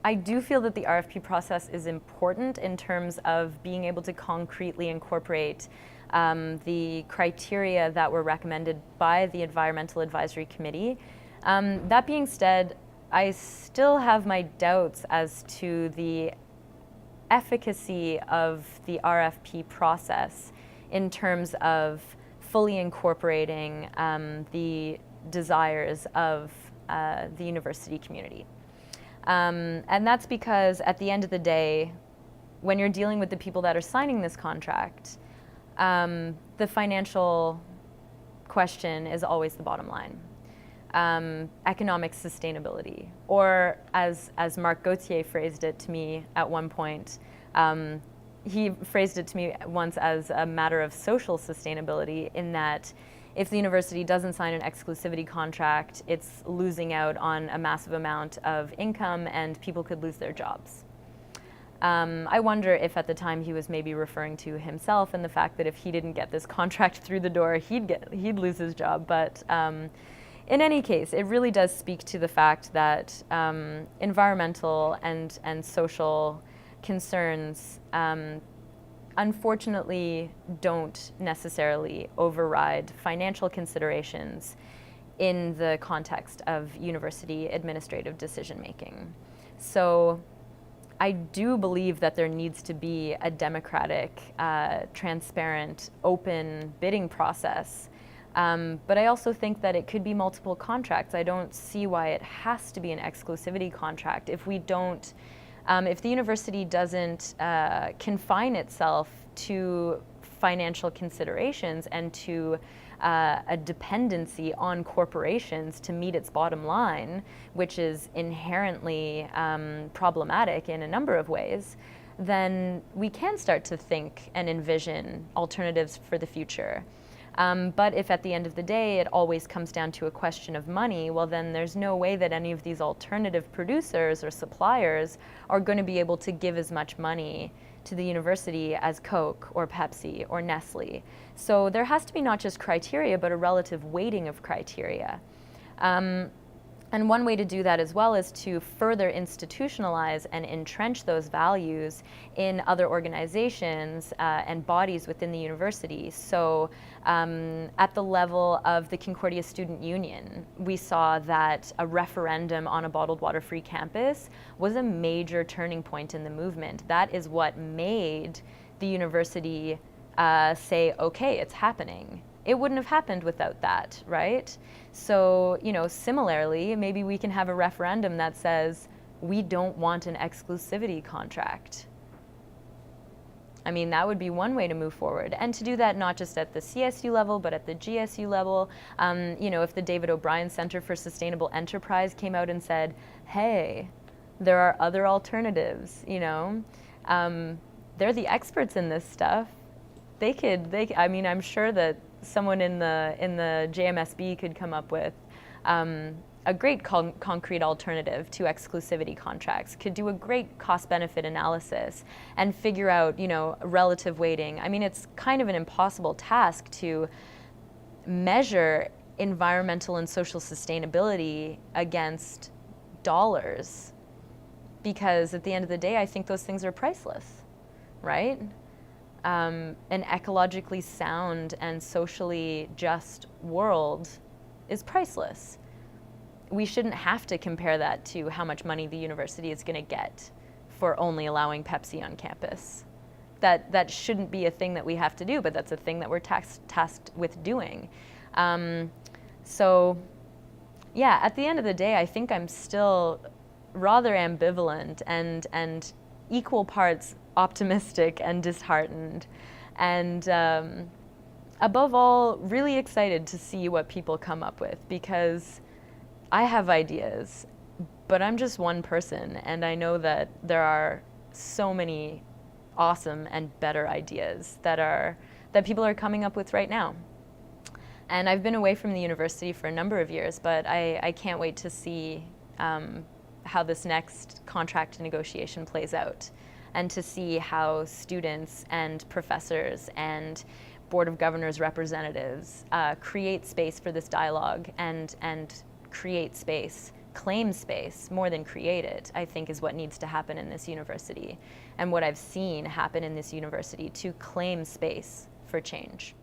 I do feel that the RFP process is important in terms of being able to concretely incorporate the criteria that were recommended by the Environmental Advisory Committee. That being said, I still have my doubts as to the efficacy of the RFP process in terms of fully incorporating the desires of the university community. And that's because at the end of the day, when you're dealing with the people that are signing this contract, the financial question is always the bottom line. Economic sustainability, or as Marc Gauthier phrased it to me at one point, he phrased it to me once as a matter of social sustainability, in that if the university doesn't sign an exclusivity contract, it's losing out on a massive amount of income and people could lose their jobs. I wonder if at the time he was maybe referring to himself and the fact that if he didn't get this contract through the door, he'd lose his job. But in any case, it really does speak to the fact that environmental and social concerns unfortunately don't necessarily override financial considerations in the context of university administrative decision making. So I do believe that there needs to be a democratic, transparent, open bidding process. But I also think that it could be multiple contracts. I don't see why it has to be an exclusivity contract. If the university doesn't confine itself to financial considerations and to a dependency on corporations to meet its bottom line, which is inherently problematic in a number of ways, then we can start to think and envision alternatives for the future. But if at the end of the day it always comes down to a question of money, well then there's no way that any of these alternative producers or suppliers are going to be able to give as much money to the university as Coke or Pepsi or Nestle. So there has to be not just criteria, but a relative weighting of criteria. And one way to do that as well is to further institutionalize and entrench those values in other organizations and bodies within the university. So at the level of the Concordia Student Union, we saw that a referendum on a bottled water-free campus was a major turning point in the movement. That is what made the university say, okay, it's happening. It wouldn't have happened without that, right? So, similarly, maybe we can have a referendum that says, we don't want an exclusivity contract. I mean, that would be one way to move forward. And to do that not just at the CSU level, but at the GSU level. If the David O'Brien Center for Sustainable Enterprise came out and said, hey, there are other alternatives, they're the experts in this stuff. I'm sure that someone in the JMSB could come up with a great concrete alternative to exclusivity contracts, could do a great cost-benefit analysis and figure out, relative weighting. I mean, it's kind of an impossible task to measure environmental and social sustainability against dollars, because at the end of the day, I think those things are priceless, right? An ecologically sound and socially just world is priceless. We shouldn't have to compare that to how much money the university is going to get for only allowing Pepsi on campus. That shouldn't be a thing that we have to do, but that's a thing that we're tasked with doing. So yeah, at the end of the day, I think I'm still rather ambivalent and equal parts optimistic and disheartened, and above all, really excited to see what people come up with, because I have ideas, but I'm just one person, and I know that there are so many awesome and better ideas that people are coming up with right now. And I've been away from the university for a number of years, but I can't wait to see how this next contract negotiation plays out, and to see how students and professors and Board of Governors representatives create space for this dialogue and create space claim space more than create it, I think, is what needs to happen in this university, and what I've seen happen in this university to claim space for change.